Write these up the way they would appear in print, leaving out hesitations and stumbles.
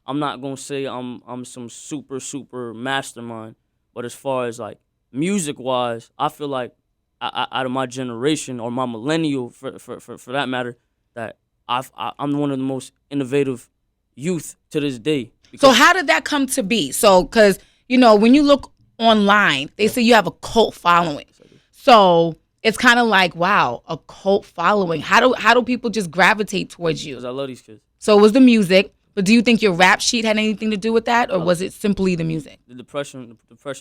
I'm not gonna say I'm some super mastermind, but as far as like music wise, I feel like out of my generation or my millennial for that matter, that I'm one of the most innovative youth to this day. So how did that come to be? So because when you look online, they say you have a cult following. So it's kind of like, wow, a cult following. How do people just gravitate towards you? Because I love these kids. So it was the music, but do you think your rap sheet had anything to do with that, or was it simply the music? The depression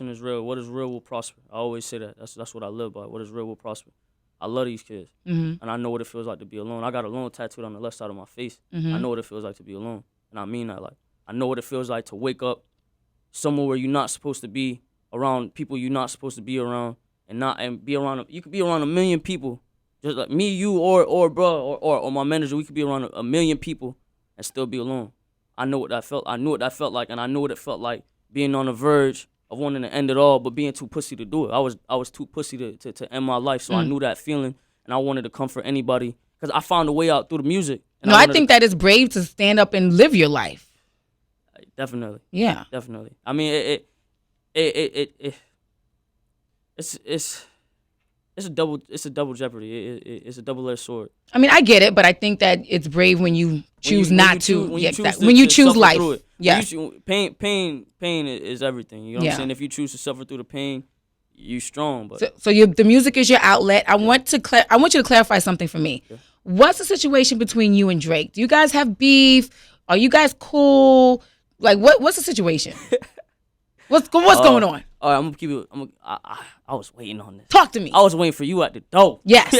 is real. What is real will prosper. I always say that. That's what I live by. What is real will prosper. I love these kids, and I know what it feels like to be alone. I got alone tattooed on the left side of my face. I know what it feels like to be alone, and I mean that. Like, I know what it feels like to wake up somewhere where you're not supposed to be, around people you're not supposed to be around, and be around. You could be around 1 million people, just like me, you, or bro, or my manager. We could be around 1 million people and still be alone. I know what that felt. I knew what that felt like, and I know what it felt like being on the verge of wanting to end it all, but being too pussy to do it. I was too pussy to end my life, so I knew that feeling, and I wanted to comfort anybody because I found a way out through the music. No, I think that is brave to stand up and live your life. Definitely. Yeah. Definitely. I mean, it's a double jeopardy. It's a double-edged sword. I mean, I get it, but I think that it's brave when you choose not to. When you choose life. Yeah. Pain is everything. You know what I'm saying? If you choose to suffer through the pain, you strong. But so the music is your outlet. I want you to clarify something for me. Yeah. What's the situation between you and Drake? Do you guys have beef? Are you guys cool? Like, what's the situation? What's going on? All right, I'm gonna keep it. I was waiting on this. Talk to me. I was waiting for you at the door. Yes.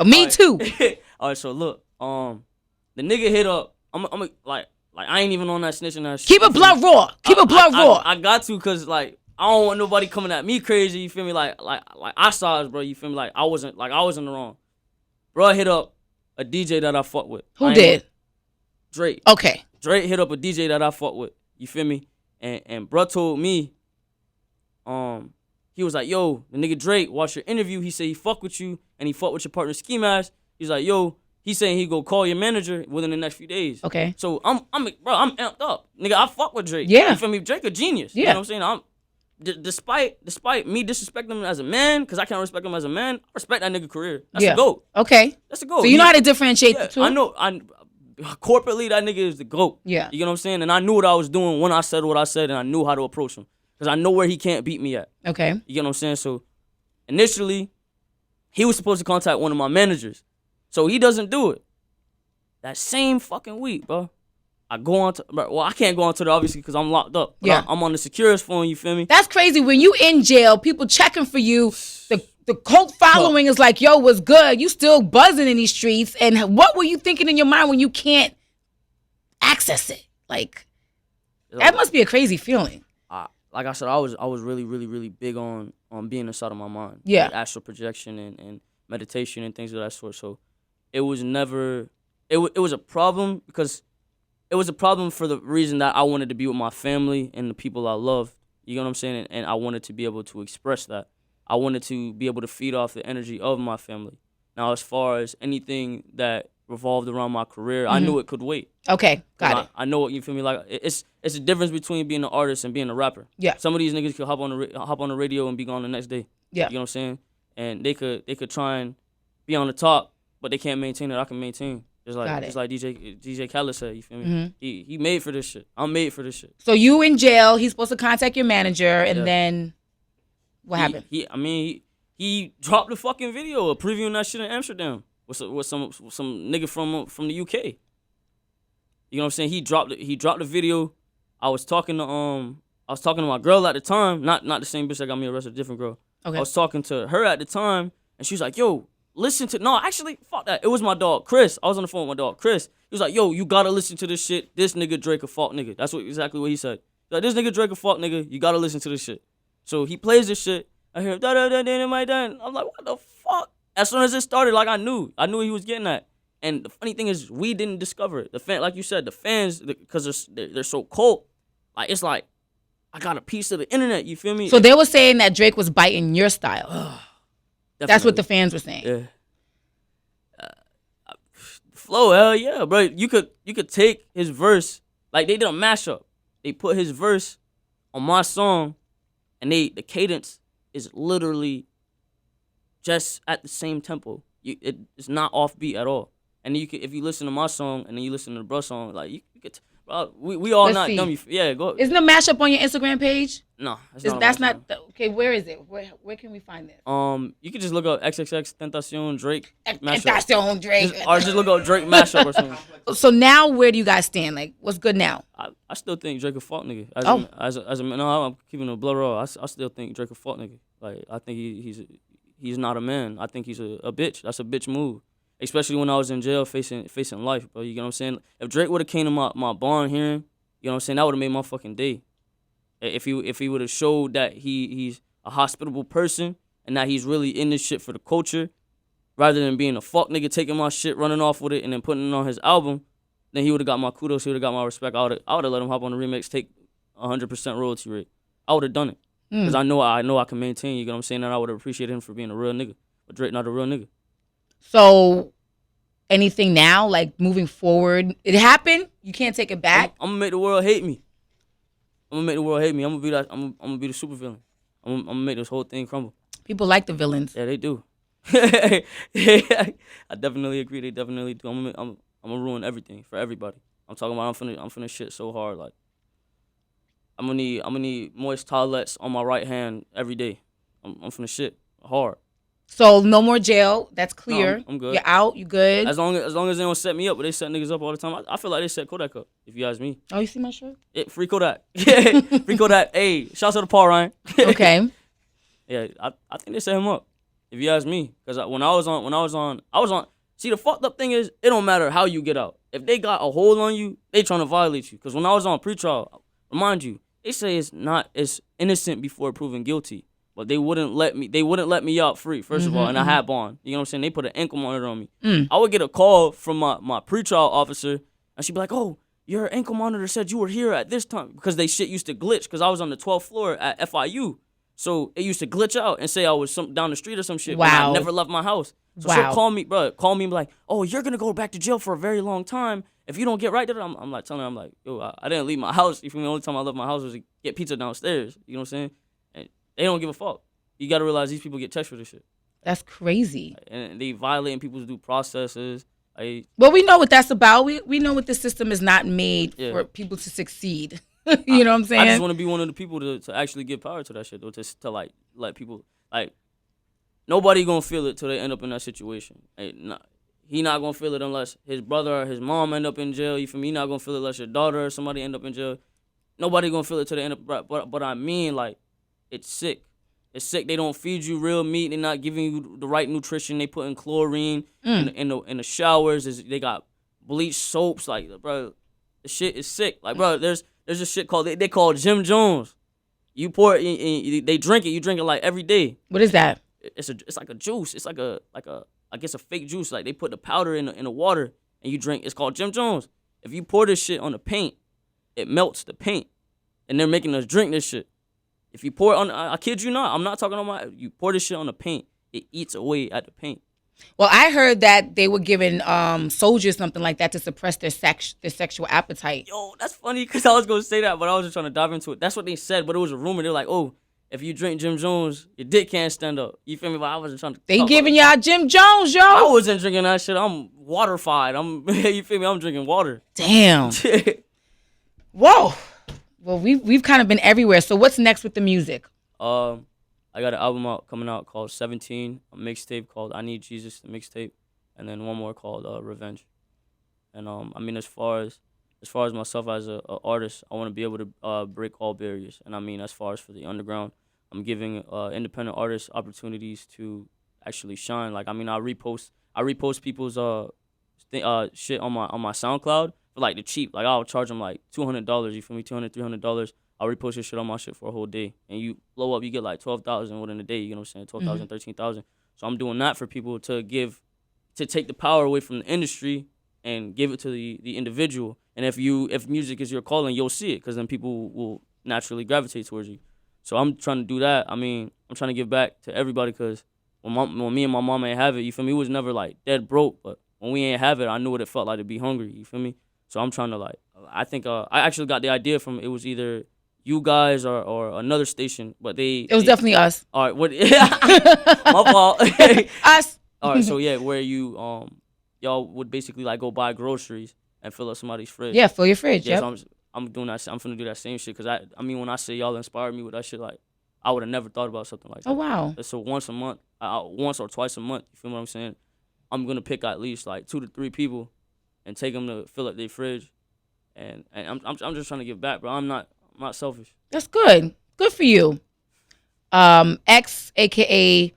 Me too. All right, so look, the nigga hit up. I'm like I ain't even on that snitching that shit. Keep it blood raw. Keep it blood raw. I got to, cause like I don't want nobody coming at me crazy. You feel me? Like I saw it, bro. You feel me? Like I wasn't in the wrong. Bro hit up a DJ that I fuck with. Who did? Drake. Okay. Drake hit up a DJ that I fuck with. You feel me? And bro told me, he was like, yo, the nigga Drake watched your interview. He said he fuck with you and he fuck with your partner Ski Mask. He's like, yo, he's saying he go call your manager within the next few days. Okay. So I'm amped up. Nigga, I fuck with Drake. Yeah. You feel me? Drake a genius. Yeah. You know what I'm saying? Despite me disrespecting him as a man, because I can't respect him as a man, I respect that nigga career. That's a GOAT. Okay. That's a GOAT. So you know how to differentiate the two? I know. Corporately, that nigga is the GOAT. Yeah. You know what I'm saying? And I knew what I was doing when I said what I said, and I knew how to approach him. Because I know where he can't beat me at. Okay. You know what I'm saying? So, initially, he was supposed to contact one of my managers. So, he doesn't do it. That same fucking week, bro, I go on to, well, I can't go on to it, obviously, because I'm locked up. But I'm on the securest phone, you feel me? That's crazy. When you in jail, people checking for you, the cult following is like, yo, what's good? You still buzzing in these streets. And what were you thinking in your mind when you can't access it? Like, that must be a crazy feeling. Like I said, I was really big on being inside of my mind. Yeah. Like astral projection and meditation and things of that sort. So it was never, it was a problem because it was a problem for the reason that I wanted to be with my family and the people I love. You know what I'm saying? And I wanted to be able to express that. I wanted to be able to feed off the energy of my family. Now, as far as anything that revolved around my career, I knew it could wait. Okay, got it. I know what you feel me like. It's a difference between being an artist and being a rapper. Yeah. Some of these niggas could hop on the radio and be gone the next day. Yeah. You know what I'm saying? And they could try and be on the top, but they can't maintain it. I can maintain. Just like DJ Khaled said. You feel me? Mm-hmm. He made for this shit. I'm made for this shit. So you in jail? He's supposed to contact your manager, and then what happened? He dropped the fucking video of previewing that shit in Amsterdam with some nigga from the UK. You know what I'm saying? He dropped the video. I was talking to my girl at the time, not the same bitch that got me arrested, a different girl. Okay. I was talking to her at the time, and she was like, "Yo, listen to actually, fuck that. It was my dog Chris. I was on the phone with my dog Chris. He was like, "Yo, you gotta listen to this shit. This nigga Drake a fuck nigga." That's exactly what he said. Like, this nigga Drake a fuck nigga. You gotta listen to this shit. So he plays this shit. I hear da da da da my dad. I'm like, what the fuck? As soon as it started, like I knew he was getting that. And the funny thing is, we didn't discover it. Like you said, the fans, because they're so cold. Like it's like, I got a piece of the internet. You feel me? So they were saying that Drake was biting your style. That's what the fans were saying. Yeah. Flow, hell yeah, bro. You could take his verse. Like they did a mashup. They put his verse on my song, and the cadence is literally just at the same tempo. It's not offbeat at all. And then if you listen to my song and then you listen to the bro song, like you get, we all not dumb. Yeah, go. Isn't the mashup on your Instagram page? No, that's not. Okay, where is it? Where can we find this? You can just look up XXXTentacion Drake Tentacion Drake, or just look up Drake mashup or something. So now, where do you guys stand? Like, what's good now? I still think Drake a fuck nigga. As a no, I'm keeping a blood raw. I still think Drake a fuck nigga. Like I think he's not a man. I think he's a bitch. That's a bitch move. Especially when I was in jail facing life, bro. You know what I'm saying? If Drake would have came to my barn hearing, you know what I'm saying, that would have made my fucking day. If he would have showed that he's a hospitable person and that he's really in this shit for the culture, rather than being a fuck nigga taking my shit, running off with it, and then putting it on his album, then he would have got my kudos. He would have got my respect. I would have let him hop on the remix, take 100% royalty rate. I would have done it because I know I can maintain. You know what I'm saying? And I would have appreciated him for being a real nigga. But Drake not a real nigga. So, anything now, like moving forward, it happened. You can't take it back. I'm gonna make the world hate me. I'm gonna be that. I'm gonna be the super villain. I'm gonna make this whole thing crumble. People like the villains. Yeah, they do. I definitely agree. They definitely do. I'm gonna ruin everything for everybody. I'm talking about. I'm finna shit so hard. Like I'm gonna need moist towelettes on my right hand every day. I'm finna shit hard. So no more jail. That's clear. No, I'm good. You're out. You good? As long as they don't set me up, but they set niggas up all the time. I feel like they set Kodak up. If you ask me. Oh, you see my shirt? Free Kodak. Free Kodak. Hey, shouts out to Paul Ryan. Okay. Yeah, I think they set him up. If you ask me, because when I was on. See, the fucked up thing is, it don't matter how you get out. If they got a hold on you, they trying to violate you. Because when I was on pretrial, remind you, they say it's innocent before proven guilty. But they wouldn't let me out free, first of all, and I had bond. You know what I'm saying? They put an ankle monitor on me. I would get a call from my pretrial officer, and she'd be like, oh, your ankle monitor said you were here at this time. Because they shit used to glitch, because I was on the 12th floor at FIU. So it used to glitch out and say I was down the street or some shit. Wow. I never left my house. So she'll call me and be like, oh, you're going to go back to jail for a very long time. If you don't get right there, I'm like telling her, I'm like, yo, I didn't leave my house. You feel me? The only time I left my house was to get pizza downstairs. You know what I'm saying? And they don't give a fuck. You got to realize these people get checks for this shit. That's crazy. And they violating people's due processes. Well, we know what that's about. We know what the system is not made for people to succeed. You know what I'm saying? I just want to be one of the people to actually give power to that shit, though, to like let people, like, nobody gonna feel it till they end up in that situation. He not gonna feel it unless his brother or his mom end up in jail. You feel me? He not gonna feel it unless your daughter or somebody end up in jail. Nobody gonna feel it till they end up. But I mean, like, it's sick. It's sick. They don't feed you real meat. They're not giving you the right nutrition. They put in chlorine in the showers. They got bleach soaps. Like, bro, the shit is sick. Like, bro, there's a shit called they call Jim Jones. You pour it, they drink it. You drink it like every day. What is that? It's like a juice. It's like a I guess a fake juice. Like they put the powder in the water and you drink. It's called Jim Jones. If you pour this shit on the paint, it melts the paint, and they're making us drink this shit. If you pour it on, I kid you not, I'm not talking on you pour this shit on the paint, it eats away at the paint. Well, I heard that they were giving soldiers something like that to suppress their sexual appetite. Yo, that's funny because I was going to say that, but I was just trying to dive into it. That's what they said, but it was a rumor. They're like, oh, if you drink Jim Jones, your dick can't stand up. You feel me? But I wasn't trying to. They giving y'all Jim Jones, yo. I wasn't drinking that shit. I'm waterified. You feel me? I'm drinking water. Damn. Whoa. Well, we've kind of been everywhere. So what's next with the music? I got an album coming out called 17, a mixtape called I Need Jesus, the mixtape, and then one more called Revenge. And I mean, as far as myself as a artist, I want to be able to break all barriers. And I mean, as far as for the underground, I'm giving independent artists opportunities to actually shine. Like, I mean, I repost people's shit on my SoundCloud for like the cheap. Like, I'll charge them like $200. You feel me? $200, $300. I'll repost your shit on my shit for a whole day, and you blow up, you get like 12,000 within a day. You know what I'm saying? 12,000, 13,000. So I'm doing that for people to take the power away from the industry and give it to the individual. And if music is your calling, you'll see it, because then people will naturally gravitate towards you. So I'm trying to do that. I mean, I'm trying to give back to everybody, because when me and my mom ain't have it, you feel me? We was never like dead broke, but when we ain't have it, I knew what it felt like to be hungry. You feel me? So I'm trying to like, I think I actually got the idea from, it was either you guys or another station, but It was definitely us. All right, what? My fault. Us. All right, so yeah, where you y'all would basically like go buy groceries and fill up somebody's fridge. Yeah, fill your fridge. Yeah, Yep. so I'm doing that. I'm finna do that same shit, cause I mean, when I say y'all inspired me with that shit, like I would have never thought about something like that. Oh wow. So once a month, once or twice a month, you feel what I'm saying? I'm gonna pick at least like 2 to 3 people, and take them to fill up their fridge, and I'm just trying to give back, bro. I'm not selfish. That's good. Good for you. X, aka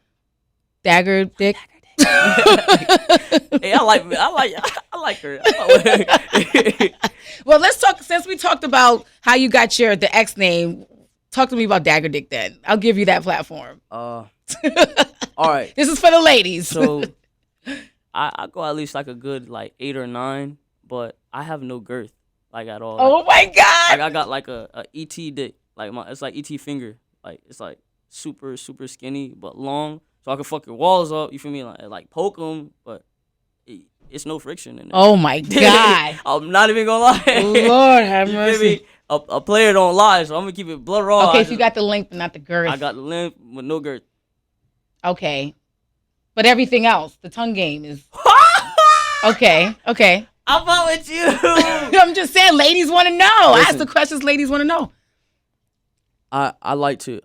Dagger Dick. Hey, I like her. Well, let's talk. Since we talked about how you got the X name, talk to me about Dagger Dick. Then I'll give you that platform. All right. This is for the ladies. So I go at least like a good like 8 or 9, but I have no girth like at all. Oh my God! Like I got like a ET dick, like it's like ET finger, like it's like super skinny but long, so I can fuck your walls up. You feel me? Like poke them, but it's no friction in there. Oh my God! I'm not even gonna lie. Lord have mercy. A player don't lie, so I'm gonna keep it blood raw. Okay, so you got the length, but not the girth. I got the length with no girth. Okay, but everything else, the tongue game is okay. I'm out with you. I'm just saying, ladies want to know. Listen, ask the questions ladies want to know. I like to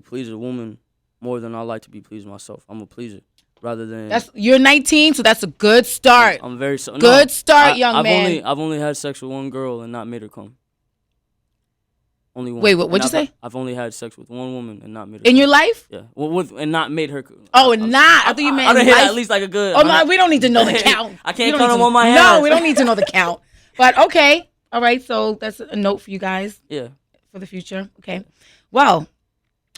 please a woman more than I like to be pleased myself. I'm a pleaser rather than. You're 19, so that's a good start. I'm very good start, young man. I've only had sex with one girl and not made her come. Only one. Wait, what'd you say? I've only had sex with one woman and not made her. In your life? Yeah, and not made her. Oh, and not. I thought you meant. I done hit at least like a good. Oh no, we don't need to know the count. I can't count them on my ass. No, we don't need to know the count. But okay, all right. So that's a note for you guys. Yeah. For the future. Okay. Well,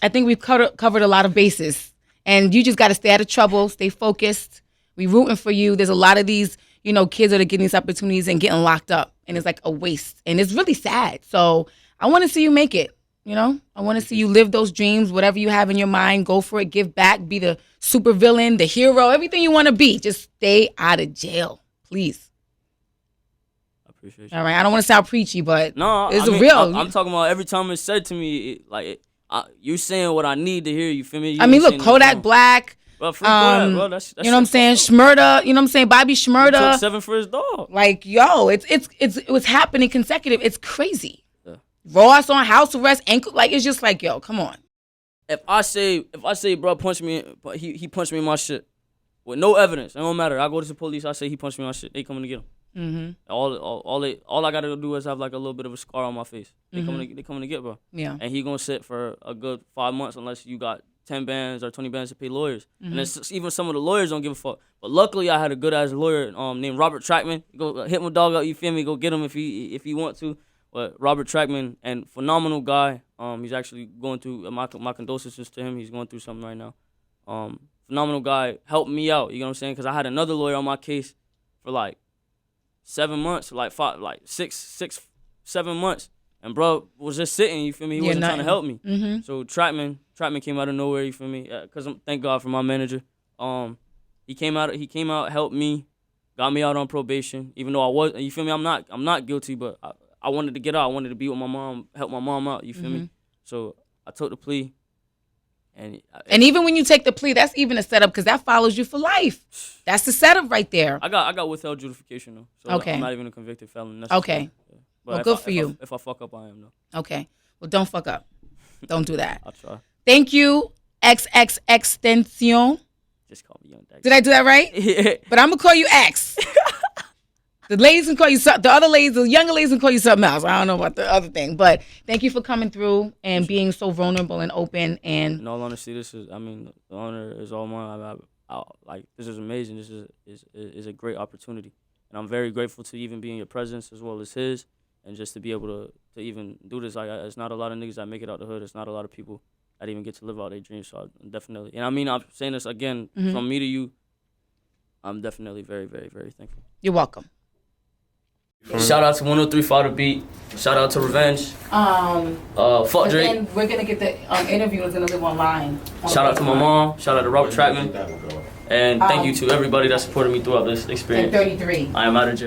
I think we've covered a lot of bases, and you just got to stay out of trouble, stay focused. We rooting for you. There's a lot of these, kids that are getting these opportunities and getting locked up, and it's like a waste, and it's really sad. So I want to see you make it. I want to see you live those dreams, whatever you have in your mind, go for it, give back, be the super villain, the hero, everything you want to be. Just stay out of jail, please. I appreciate you. All right, I don't want to sound preachy, but no, it's real. I'm talking about every time it's said to me, you saying what I need to hear, you feel me? Look, Kodak Black. Well, free Kodak, bro. That's you know what I'm saying? Shmurda, you know what I'm saying? Bobby Shmurda. He took 7 for his dog. Like, yo, it was happening consecutive. It's crazy. Ross on house arrest, ankle, like it's just like, yo, come on. If I say, bro, punched me, he punched me in my shit with no evidence. It don't matter. I go to the police. I say he punched me in my shit. They coming to get him. Mm-hmm. All I gotta do is have like a little bit of a scar on my face. They coming to get, bro. Yeah. And he gonna sit for a good 5 months unless you got 10 bands or 20 bands to pay lawyers. And it's, even some of the lawyers don't give a fuck. But luckily I had a good ass lawyer named Robert Trackman. Go hit my dog up. You feel me? Go get him if he want to. But Robert Trackman, and phenomenal guy. He's actually going through, my condolences to him. He's going through something right now. Phenomenal guy, helped me out. You know what I'm saying? Because I had another lawyer on my case for like 7 months, like 7 months. And bro was just sitting, you feel me? He wasn't trying to help me. Mm-hmm. So Trackman came out of nowhere, you feel me? Because thank God for my manager. He came out, helped me, got me out on probation. Even though I was, you feel me? I'm not guilty, but I wanted to get out. I wanted to be with my mom, help my mom out. You feel me? So I took the plea, and even when you take the plea, that's even a setup because that follows you for life. That's the setup right there. I got withheld justification though, so okay. I'm not even a convicted felon. Okay, yeah. Well, good for you. If I fuck up, I am though. Okay, well, don't fuck up. Don't do that. I'll try. Thank you, XXXTentacion. Just call me Young Dax. Did I do that right? Yeah. But I'm gonna call you X. The ladies can call you something. The other ladies, the younger ladies can call you something else. I don't know about the other thing. But thank you for coming through and being so vulnerable and open. And in all honesty, the honor is all mine. This is amazing. This is a great opportunity. And I'm very grateful to even be in your presence as well as his. And just to be able to even do this. It's not a lot of niggas that make it out the hood. It's not a lot of people that even get to live out their dreams. So definitely. And I'm saying this again, from me to you, I'm definitely very, very, very thankful. You're welcome. Shout out to 103 The Beat. Shout out to Revenge. Fuck Drake. And we're gonna get the interview is gonna live online. Shout out to my mom. Shout out to Robert Trackman. And thank you to everybody that supported me throughout this experience. 33. I am out of jail.